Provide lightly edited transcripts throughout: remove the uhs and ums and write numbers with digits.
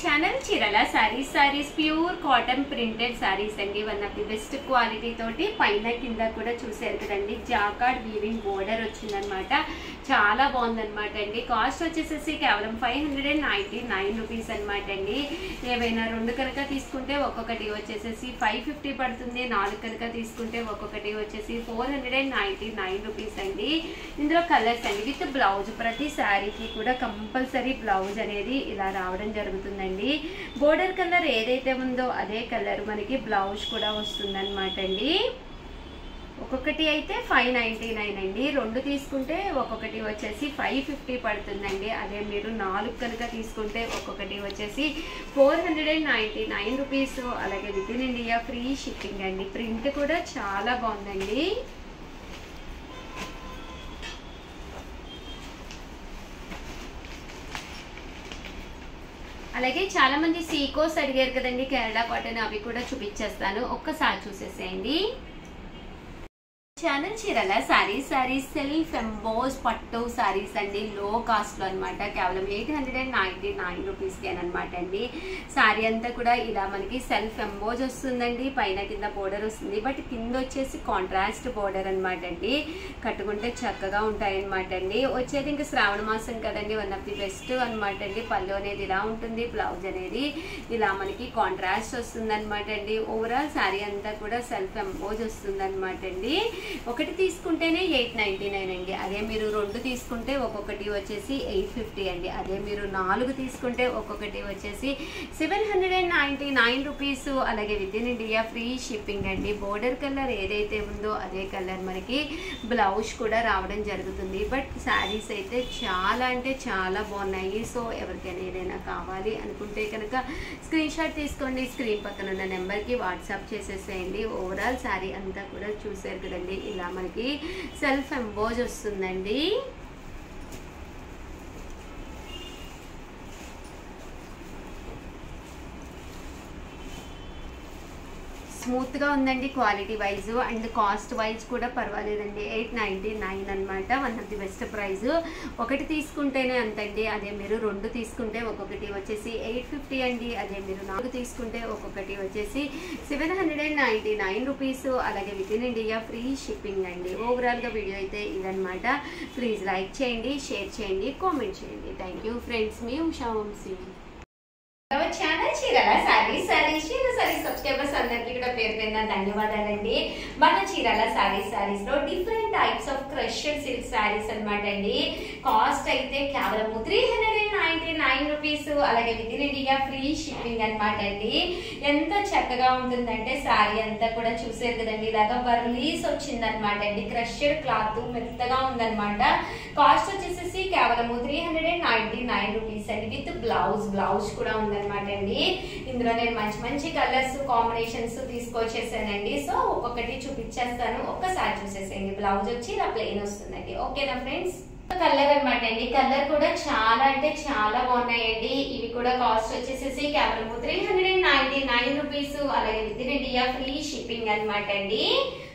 Channel చీరల saris pure cotton printed saris అండి. One of the best quality తోటి పైన కింద కూడా చూసారు కదండి, జాకార్డ్ వీవింగ్ బోర్డర్ వచ్చిందనమాట. చాలా బాగుందనమాట అండి. కాస్ట్ వచ్చేసేసి కేవలం 599 రూపీస్ అనమాట అండి. ఏవైనా రెండు కనుక తీసుకుంటే ఒక్కొక్కటి వచ్చేసేసి 550 పడుతుంది. 4 కనుక తీసుకుంటే ఒక్కొక్కటి వచ్చేసి 499 రూపీస్ అండి. ఇందులో కలర్స్ అండి విత్ బ్లౌజ్, ప్రతి శారీకి కూడా కంపల్సరీ బ్లౌజ్ అనేది ఇలా రావడం జరుగుతుందండి. బోర్డర్ కలర్ ఏదైతే ఉందో అదే కలర్ మనకి బ్లౌజ్ కూడా వస్తుందన్నమాట అండి. ఒక్కొక్కటి అయితే 599 అండి. రెండు తీసుకుంటే ఒక్కొక్కటి వచ్చేసి 550 పడుతుందండి. అదే మీరు 4 కనుక తీసుకుంటే ఒక్కొక్కటి వచ్చేసి 499 రూపీస్. అలాగే with in India free shipping అండి. ప్రింట్ కూడా చాలా బాగుందండి. అలాగే చాలా మంది సీకోస్ అడిగారు కదండి, కేరళ కాటన్, అవి కూడా చూపించేస్తాను, ఒక్కసారి చూసేసేయండి. ఛానల్ చీరల సారీస్ సెల్ఫ్ ఎంబోస్ పట్టు సారీస్ అండి. లో కాస్ట్ లో అనమాట. కేవలం 899 రూపీస్కి అనమాట అండి. సారీ అంతా కూడా ఇలా మనకి సెల్ఫ్ ఎంబోజ్ వస్తుందండి. పైన కింద బోర్డర్ వస్తుంది, బట్ కింద వచ్చేసి కాంట్రాస్ట్ బోర్డర్ అనమాట అండి. కట్టుకుంటే చక్కగా ఉంటాయి అనమాట అండి. వచ్చేది ఇంకా శ్రావణ మాసం కదండి, వన్ ఆఫ్ ది బెస్ట్ అనమాట అండి. పళ్ళు అనేది ఇలా ఉంటుంది, బ్లౌజ్ అనేది ఇలా మనకి కాంట్రాస్ట్ వస్తుంది అనమాట అండి. ఓవరాల్ సారీ అంతా కూడా సెల్ఫ్ ఎంబోజ్ వస్తుంది అనమాట అండి. ఒకటి తీసుకుంటేనే 899 అండి. అదే మీరు రెండు తీసుకుంటే ఒక్కొక్కటి వచ్చేసి 850 అండి. అదే మీరు 4 తీసుకుంటే ఒక్కొక్కటి వచ్చేసి 799 రూపీస్. అలాగే with in India free shipping అండి. బోర్డర్ కలర్ ఏదైతే ఉందో అదే కలర్ మనకి బ్లౌజ్ కూడా రావడం జరుగుతుంది. బట్ శారీస్ అయితే చాలా అంటే చాలా బాగున్నాయి. సో ఎవరికైనా ఏదైనా కావాలి అనుకుంటే కనుక స్క్రీన్ షాట్ తీసుకోండి. స్క్రీన్ పక్కన ఉన్న నెంబర్కి వాట్సాప్ చేసేసేయండి. ఓవరాల్ శారీ అంతా కూడా చూసారు కదండి, ఇలా మనకి సెల్ఫ్ ఎంబోజ్ వస్తుందండి. స్మూత్ గా ఉందండి quality wise, and cost wise కూడా పర్వాలేదండి. 899 అనమాట. One of the best price. ఒకటి తీసుకుంటేనే అంతండి. అదే మీరు రెండు తీసుకుంటే ఒక్కొక్కటి వచ్చేసి 850 అండి. అదే మీరు 4 తీసుకుంటే ఒక్కొక్కటి వచ్చేసి 799 రూపీస్. అలాగే with in India free shipping అండి. ఓవరాల్ గా వీడియో అయితే ఇదనమాట. ప్లీజ్ లైక్ చేయండి, షేర్ చేయండి, కామెంట్ చేయండి. Thank you friends. మీ ఉషా వంశీ. ఛానల్ చీరల సారీస్ సబ్స్క్రైబర్స్ అందరికీ కూడా పేరు పేరున ధన్యవాదాలండి. మన చీరల సారీస్ లో different types of crushed silk saris అనమాట అండి. కాస్ట్ అయితే కేవలం 399 రూపీస్. అలాగే with in India free shipping అనమాట అండి. ఎంత చక్కగా ఉంటుందంటే సారీ అంతా కూడా చూసారు కదండి, ఇలాగా వర్లీస్ వచ్చింది అనమాట అండి. క్రషెడ్ క్లాత్ మెత్తగా ఉందనమాట. కాస్ట్ వచ్చేసి కేవలం 399 రూపీస్ అండి. విత్ బ్లౌజ్ కూడా ఉందన్నమాట అండి. ఇందులో నేను మంచి కలర్స్ కాంబినేషన్స్ తీసుకొచ్చేసానండి. సో ఒక్కొక్కటి చూపించేస్తాను, ఒక్కసారి చూసేసేయండి. బ్లౌజ్ వచ్చి ఇలా ప్లెయిన్ వస్తుందండి. ఓకేనా ఫ్రెండ్స్? కలర్ అనమాట అండి. కలర్ కూడా చాలా అంటే చాలా బాగున్నాయండి. ఇవి కూడా కాస్ట్ వచ్చేసేసి కేవలం 399 రూపీస్. అలాగే with in India free shipping అనమాట అండి.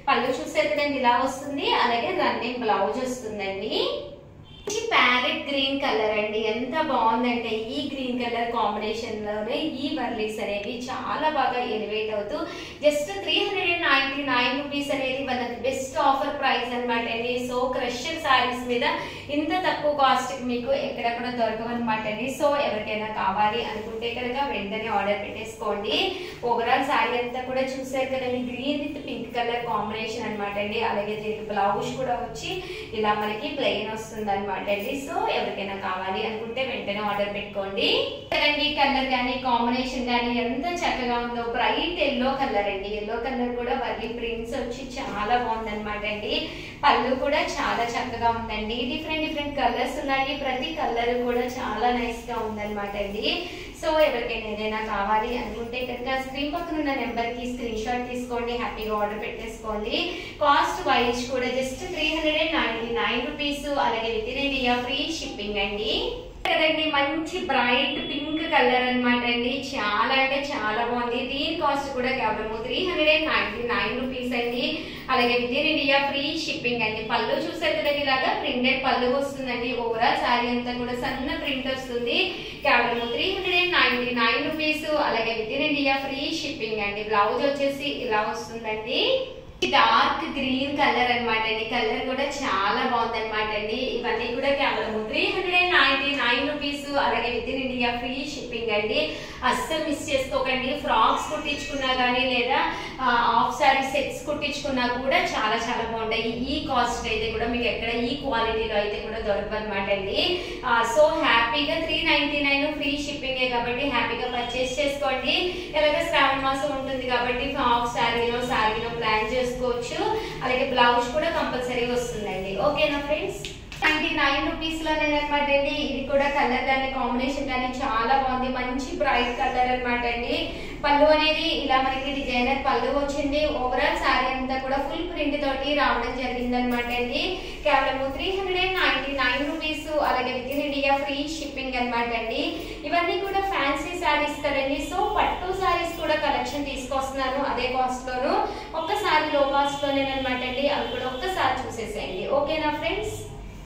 పళ్ళు చూసారు కదండి, ఇలా వస్తుంది. అలాగే రన్నింగ్ బ్లౌజ్ వస్తుందండి. ప్యారెట్ గ్రీన్ కలర్ అండి. ఎంత బాగుందంటే ఈ గ్రీన్ కలర్ కాంబినేషన్ లోనే ఈ వర్లీస్ అనేవి చాలా బాగా ఎలివేట్ అవుతూ జస్ట్ 399 రూపీస్ అనేది one of the best offer price అనమాట అండి. సో క్రషర్ సారీస్ మీద ఇంత తక్కువ కాస్ట్ మీకు ఎక్కడెక్కడ దొరకవన్నమాట అండి. సో ఎవరికైనా కావాలి అనుకుంటే కనుక వెంటనే ఆర్డర్ పెట్టేసుకోండి. ఓవరాల్ సారీ అంతా కూడా చూసారు కదండి, green with pink colour combination అనమాట అండి. అలాగే దీనికి బ్లౌజ్ కూడా వచ్చి ఇలా మనకి ప్లెయిన్ వస్తుంది అనమాట అండి. సో ఎవరికైనా కావాలి అనుకుంటే వెంటనే ఆర్డర్ పెట్టుకోండి. కలర్ కానీ కాంబినేషన్ కానీ ఎంత చక్కగా ఉందో. బ్రైట్ ఎల్లో కలర్ అండి. ఎల్లో కలర్ కూడా వర్లీ ప్రింట్స్ వచ్చి చాలా బాగుంది అనమాట అండి. పళ్ళు కూడా చాలా చక్కగా ఉందండి. డిఫరెంట్ కలర్స్ ఉన్నాయి. ప్రతి కలర్ కూడా చాలా నైస్ గా ఉందన్నమాట అండి. సో ఎవరికైనా ఏదైనా కావాలి అనుకుంటే కనుక స్క్రీన్ పక్కన ఉన్న నెంబర్ కి స్క్రీన్ షాట్ తీసుకోండి, హ్యాపీగా ఆర్డర్ పెట్టేసుకోండి. కాస్ట్ వైజ్ కూడా జస్ట్ 399 రూపీస్. అలాగే with in India free shipping అండి. కదండి మంచి బ్రైట్ పింక్ కలర్ అనమాట అండి. చాలా అంటే చాలా బాగుంది. దీని కాస్ట్ కూడా కేవలం 399 రూపీస్ అండి. అలాగే with in India free shipping అండి. పళ్ళు చూసారు కదండి, ఇలాగా ప్రింటెడ్ పళ్ళు వస్తుందండి. ఓవరాల్ శారీ అంతా కూడా సన్న ప్రింట్ వస్తుంది. కేవలం 399 రూపీస్, అలాగే with in India free shipping అండి. బ్లౌజ్ వచ్చేసి ఇలా వస్తుందండి. డార్క్ గ్రీన్ కలర్ అనమాట అండి. కలర్ కూడా చాలా బాగుంది అనమాట అండి. ఇవన్నీ కూడా కేవలం 399 రూపీస్, అలాగే with in India free shipping అండి. అస్సలు మిస్ చేసుకోకండి. ఫ్రాక్స్ కుట్టించుకున్నా కానీ లేదా హాఫ్ సారీ సెట్స్ కుట్టించుకున్నా కూడా చాలా చాలా బాగుంటాయి. ఈ కాస్ట్ అయితే కూడా మీకు ఎక్కడ ఈ క్వాలిటీలో అయితే కూడా దొరకదు అనమాట అండి. సో హ్యాపీగా 399 ఫ్రీ షిప్పింగే కాబట్టి హ్యాపీగా పర్చేస్ చేసుకోండి. ఎలాగ శ్రావణ మాసం ఉంటుంది కాబట్టి హాఫ్ సారీలో ప్లాన్ చేసుకోవచ్చు. అలాగే బ్లౌజ్ కూడా కంపల్సరీ వస్తుందండి. ఓకేనా ఫ్రెండ్స్? 99 రూపీస్ లోనే అనమాట అండి. ఇది కూడా కలర్ కానీ కాంబినేషన్ కానీ చాలా బాగుంది. మంచి బ్రైట్ కలర్ అనమాట అండి. పళ్ళు అనేది ఇలా మనకి డిజైనర్ పళ్ళు వచ్చింది. ఓవరాల్ శారీ అంతా కూడా ఫుల్ ప్రింట్ తోటి రావడం జరిగింది అనమాట అండి. కేవలం 399 రూపీస్, అలాగే with in India free shipping అనమాట అండి. ఇవన్నీ కూడా ఫ్యాన్సీ శారీస్ కదండి. సో పట్టు శారీస్ కూడా కలెక్షన్ తీసుకొస్తున్నాను అదే కాస్ట్ లోను. ఒక్కసారి లో కాస్ట్ లోనేనమాట అండి. అవి కూడా ఒక్కసారి చూసేసేయండి. ఓకేనా ఫ్రెండ్స్?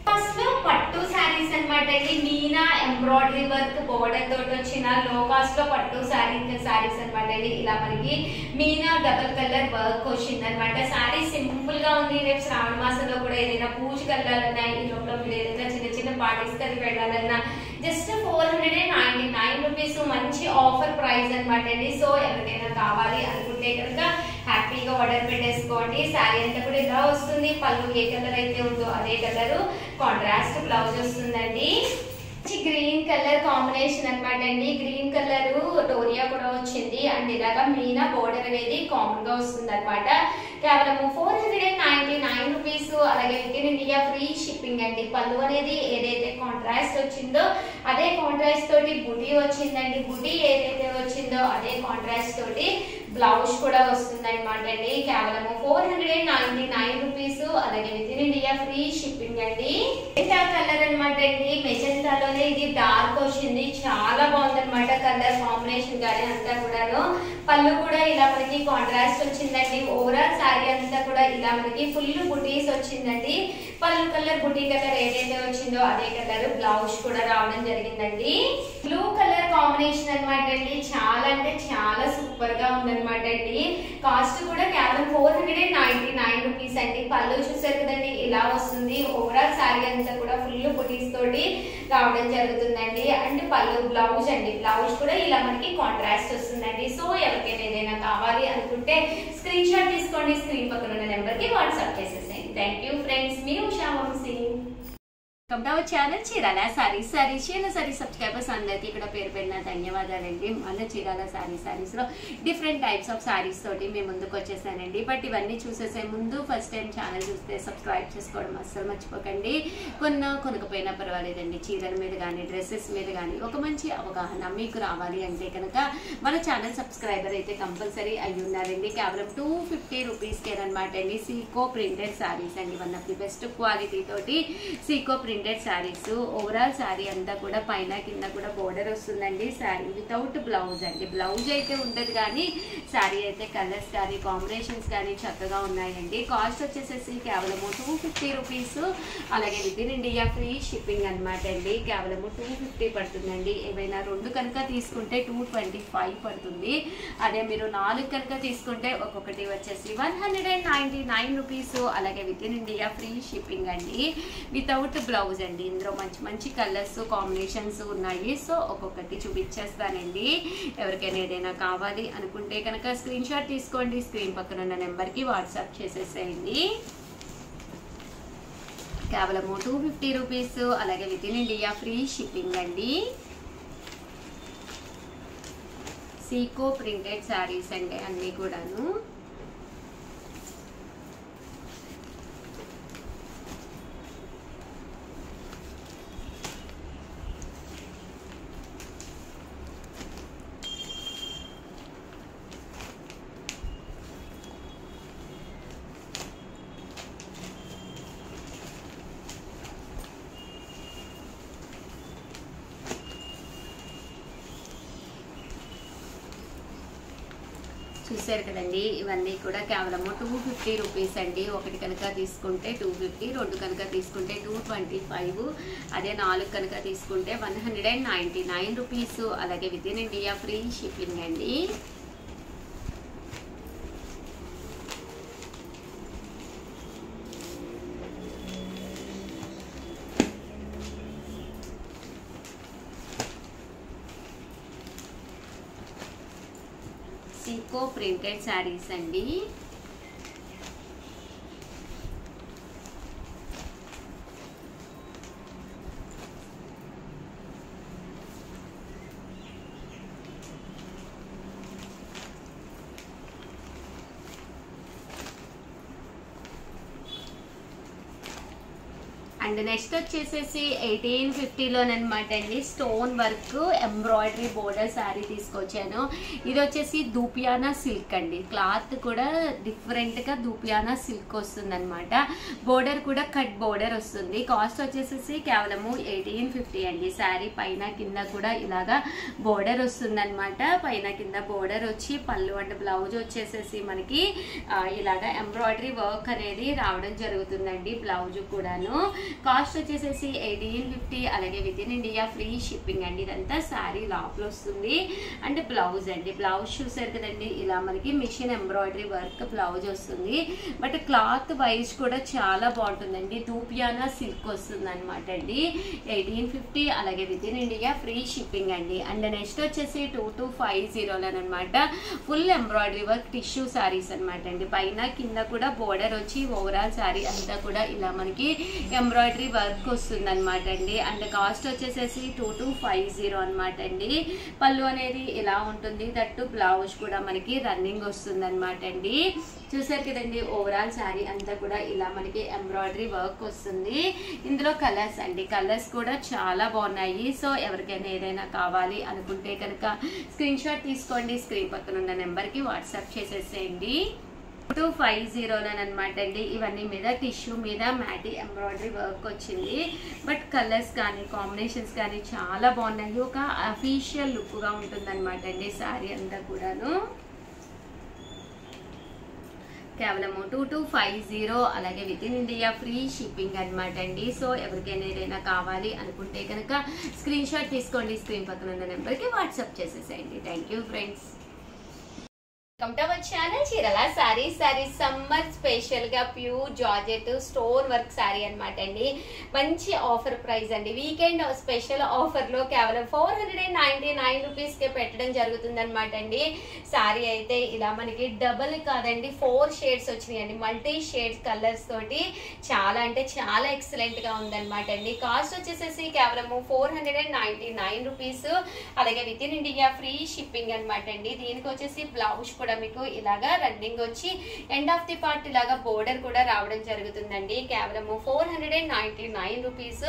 ఫస్ట్ లో పట్టు శారీస్ అనమాట అండి. మీనా ఎంబ్రాయిడరీ వర్క్ బోర్డర్ తోటి వచ్చిన లో కాస్ట్ లో పట్టు శారీస్ అనమాట అండి. ఇలా మనకి మీనా డబుల్ కలర్ వర్క్ వచ్చింది అనమాట. శారీ సింపుల్ గా ఉంది. రేపు శ్రావణ మాసంలో కూడా ఏదైనా పూజకి వెళ్ళాలన్నా, ఈ లోపల మీరు ఏదైనా చిన్న చిన్న పార్టీస్ కది వెళ్ళాలన్నా జస్ట్ 499 రూపీస్ మంచి ఆఫర్ ప్రైస్ అనమాట అండి. సో ఎవరికైనా కావాలి అనుకుంటే కనుక హ్యాపీగా ఆర్డర్ పెట్టేసుకోండి. శారీ అంతా కూడా ఇలా వస్తుంది. పళ్ళు ఏ కలర్ అయితే ఉందో అదే కలర్ కాంట్రాస్ట్ బ్లౌజ్ వస్తుందండి. గ్రీన్ కలర్ కాంబినేషన్ అనమాట అండి. గ్రీన్ కలర్ డోరియా కూడా వచ్చింది అండ్ ఇలాగా మీనా బోర్డర్ అనేది కామన్ గా వస్తుంది అనమాట. కేవలం 499 రూపీస్, అలాగే with in India free shipping అండి. పళ్ళు అనేది ఏదైతే కాంట్రాస్ట్ వచ్చిందో అదే కాంట్రాస్ట్ తోటి బుటీ వచ్చిందండి. బుటీ ఏదైతే వచ్చిందో అదే కాంట్రాస్ట్ తోటి బ్లౌజ్ కూడా వస్తుంది అనమాట అండి. కేవలం 499 రూపీస్, అలాగే with in India free shipping అండి. మెజెంటా కలర్ అనమాట అండి. మెజెంటాలోనే ఇది డార్క్ వచ్చింది. చాలా బాగుంది అనమాట కలర్ కాంబినేషన్ గానీ అంతా కూడాను. పళ్ళు కూడా ఇలా మనకి కాంట్రాస్ట్ వచ్చిందండి. ఓవరాల్ శారీ అంతా కూడా ఇలా మనకి ఫుల్ బుటీస్ వచ్చిందండి. పళ్ళు కలర్ బుటీ కలర్ ఏదైతే వచ్చిందో అదే కలర్ బ్లౌజ్ కూడా రావడం జరిగిందండి. బ్లూ కలర్ కాంబినేషన్ అనమాట అండి. చాలా అంటే చాలా సూపర్ గా ఉందన్నమాట అండి. కాస్ట్ కూడా కేవలం 499 రూపీస్ అండి. పళ్ళు చూసారు కదండి ఇలా వస్తుంది. ఓవరాల్ శారీ అంతా కూడా ఫుల్ బుటీస్ తోటి రావడం జరుగుతుందండి. అండ్ పళ్ళు బ్లౌజ్ అండి. బ్లౌజ్ కూడా ఇలా మనకి కాంట్రాస్ట్ వస్తుందండి. సో ఎవరికైనా ఏదైనా కావాలి అనుకుంటే స్క్రీన్ షాట్ తీసుకోండి. స్క్రీన్ పక్కన ఉన్న నెంబర్ కి వాట్సాప్ చేసేసేయండి. Thank you friends. మీ ఉషా వంశీ. ఛానల్ చీరాల సారీస్ చీరాల సారీస్ సబ్స్క్రైబర్స్ అందరికి ఇక్కడ పేరు పెట్టిన ధన్యవాదాలండి. మళ్ళీ చీరాల సారీస్ లో డిఫరెంట్ టైప్స్ ఆఫ్ సారీస్ తోటి మేము ముందుకు వచ్చేసానండి. బట్ ఇవన్నీ చూసేసే ముందు ఫస్ట్ టైం ఛానల్ చూస్తే సబ్స్క్రైబ్ చేసుకోవడం అస్సలు మర్చిపోకండి. కొనకపోయినా పర్వాలేదండి. చీరల మీద కానీ డ్రెస్సెస్ మీద కానీ ఒక మంచి అవగాహన మీకు రావాలి అంటే కనుక మన ఛానల్ సబ్స్క్రైబర్ అయితే కంపల్సరీ అయి ఉన్నారండి. కేవలం 250 రూపీస్కేనమాట అండి. సీకో ప్రింటెడ్ సారీస్ అండి. One of the best quality తోటి సీకో ప్రింటెడ్ సారీస్. ఓవరాల్ శారీ అంతా కూడా పైన కింద కూడా బోర్డర్ వస్తుందండి. శారీ వితౌట్ బ్లౌజ్ అండి. బ్లౌజ్ అయితే ఉంటుంది కానీ శారీ అయితే కలర్స్ కానీ కాంబినేషన్స్ కానీ చక్కగా ఉన్నాయండి. కాస్ట్ వచ్చేసేసి కేవలం 250 రూపీస్, అలాగే with in India free shipping అనమాట అండి. కేవలం 250 పడుతుందండి. ఏవైనా 2 కనుక తీసుకుంటే 225 పడుతుంది. అదే మీరు 4 కనుక తీసుకుంటే ఒక్కొక్కటి వచ్చేసి 199 రూపీస్, అలాగే with in India free shipping అండి. వితౌట్ బ్లౌజ్ అండి. ఇందులో మంచి మంచి కలర్స్ కాంబినేషన్స్ ఉన్నాయి. సో ఒక్కొక్కటి చూపించేస్తానండి. ఎవరికైనా ఏదైనా కావాలి అనుకుంటే కనుక స్క్రీన్ షాట్ తీసుకోండి. స్క్రీన్ పక్కన ఉన్న నెంబర్కి వాట్సాప్ చేసేసేయండి. కేవలం 250 రూపీస్, అలాగే with in India free shipping అండి. సీకో ప్రింటెడ్ శారీస్ అండి అన్నీ కూడాను. చూసారు కదండి, ఇవన్నీ కూడా కేవలము 250 రూపీస్ అండి. ఒకటి కనుక తీసుకుంటే 250, రెండు కనుక తీసుకుంటే 225, అదే 4 కనుక తీసుకుంటే 199 రూపీస్. అలాగే with in India free shipping అండి. సీకో ప్రింటెడ్ శారీస్ అండి. అండ్ నెక్స్ట్ వచ్చేసేసి 1850లోనమాట అండి. Stone work embroidery border sari తీసుకొచ్చాను. ఇది వచ్చేసి దూపియానా సిల్క్ అండి. క్లాత్ కూడా డిఫరెంట్గా దూపియానా సిల్క్ వస్తుంది అనమాట. బోర్డర్ కూడా కట్ బోర్డర్ వస్తుంది. కాస్ట్ వచ్చేసేసి కేవలము 1850 అండి. శారీ పైన కింద కూడా ఇలాగా బోర్డర్ వస్తుంది అనమాట. పైన కింద బోర్డర్ వచ్చి పళ్ళు అండ్ బ్లౌజ్ వచ్చేసేసి మనకి ఇలాగా ఎంబ్రాయిడరీ వర్క్ అనేది రావడం జరుగుతుందండి. బ్లౌజ్ కూడాను. కాస్ట్ వచ్చేసేసి 1850. అలాగే with in India free shipping అండి. ఇదంతా శారీ లోపల వస్తుంది. అండ్ బ్లౌజ్ అండి. బ్లౌజ్ చూసారు కదండి, ఇలా మనకి మిషన్ ఎంబ్రాయిడరీ వర్క్ బ్లౌజ్ వస్తుంది. బట్ క్లాత్ వైజ్ కూడా చాలా బాగుంటుందండి. దూపియానా సిల్క్ వస్తుంది అనమాట అండి. 1850. అలాగే with in India free shipping అండి. అండ్ నెక్స్ట్ వచ్చేసి 2250అనమాట. Full embroidery work tissue saris అనమాట అండి. పైన కింద కూడా బోర్డర్ వచ్చి ఓవరాల్ శారీ అంతా కూడా ఇలా మనకి ఎంబ్రాయిడరీ వర్క్ వస్తుంది అనమాట అండి. అండ్ కాస్ట్ వచ్చేసేసి 2250 అనమాట అండి. పళ్ళు అనేది ఇలా ఉంటుంది. దట్టు బ్లౌజ్ కూడా మనకి రన్నింగ్ వస్తుంది అనమాట అండి. చూసారు కదండి, ఓవరాల్ శారీ అంతా కూడా ఇలా మనకి ఎంబ్రాయిడరీ వర్క్ వస్తుంది. ఇందులో కలర్స్ అండి. కలర్స్ కూడా చాలా బాగున్నాయి. సో ఎవరికైనా ఏదైనా కావాలి అనుకుంటే కనుక స్క్రీన్ షాట్ తీసుకోండి. స్క్రీన్ పక్కన ఉన్న నెంబర్కి వాట్సాప్ చేసేసేయండి. 2250అనమాట అండి. ఇవన్నీ మీద టిష్యూ మీద మ్యాటీ ఎంబ్రాయిడరీ వర్క్ వచ్చింది. బట్ కలర్స్ కానీ కాంబినేషన్స్ కానీ చాలా బాగున్నాయి. ఒక అఫీషియల్ లుక్గా ఉంటుందన్నమాట అండి శారీ అంతా కూడాను. కేవలము 2250. అలాగే with in India free shipping అనమాట అండి. సో ఎవరికైనా ఏదైనా కావాలి అనుకుంటే కనుక స్క్రీన్ షాట్ తీసుకోండి. స్క్రీన్ పక్కన ఉన్న నెంబర్కి వాట్సాప్ చేసేసేయండి. Thank you friends. Welcome to our channel చీరల సారీస్. సమ్మర్ స్పెషల్ గా pure georgette stone work sari అనమాట అండి. మంచి ఆఫర్ ప్రైస్ అండి. వీకెండ్ స్పెషల్ ఆఫర్ లో కేవలం 499 రూపీస్ కే పెట్టడం జరుగుతుంది అనమాట అండి. శారీ అయితే ఇలా మనకి డబుల్ కాదండి 4 షేడ్స్ వచ్చినాయండి. మల్టీ షేడ్స్ కలర్స్ తోటి చాలా అంటే చాలా ఎక్సలెంట్ గా ఉందన్నమాట అండి. కాస్ట్ వచ్చేసేసి కేవలము 499 రూపీస్. అలాగే with in India free shipping అనమాట అండి. దీనికి వచ్చేసి బ్లౌజ్ కూడా మీకు ఇలాగా రన్నింగ్ వచ్చి ఎండ్ ఆఫ్ ది పార్ట్ ఇలాగా బోర్డర్ కూడా రావడం జరుగుతుందండి. కేవలము 499 రూపీస్.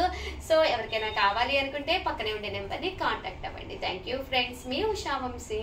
సో ఎవరికైనా కావాలి అనుకుంటే పక్కనే ఉండే నెంబర్ని కాంటాక్ట్ అవ్వండి. Thank you friends. మీ ఉషా వంశీ.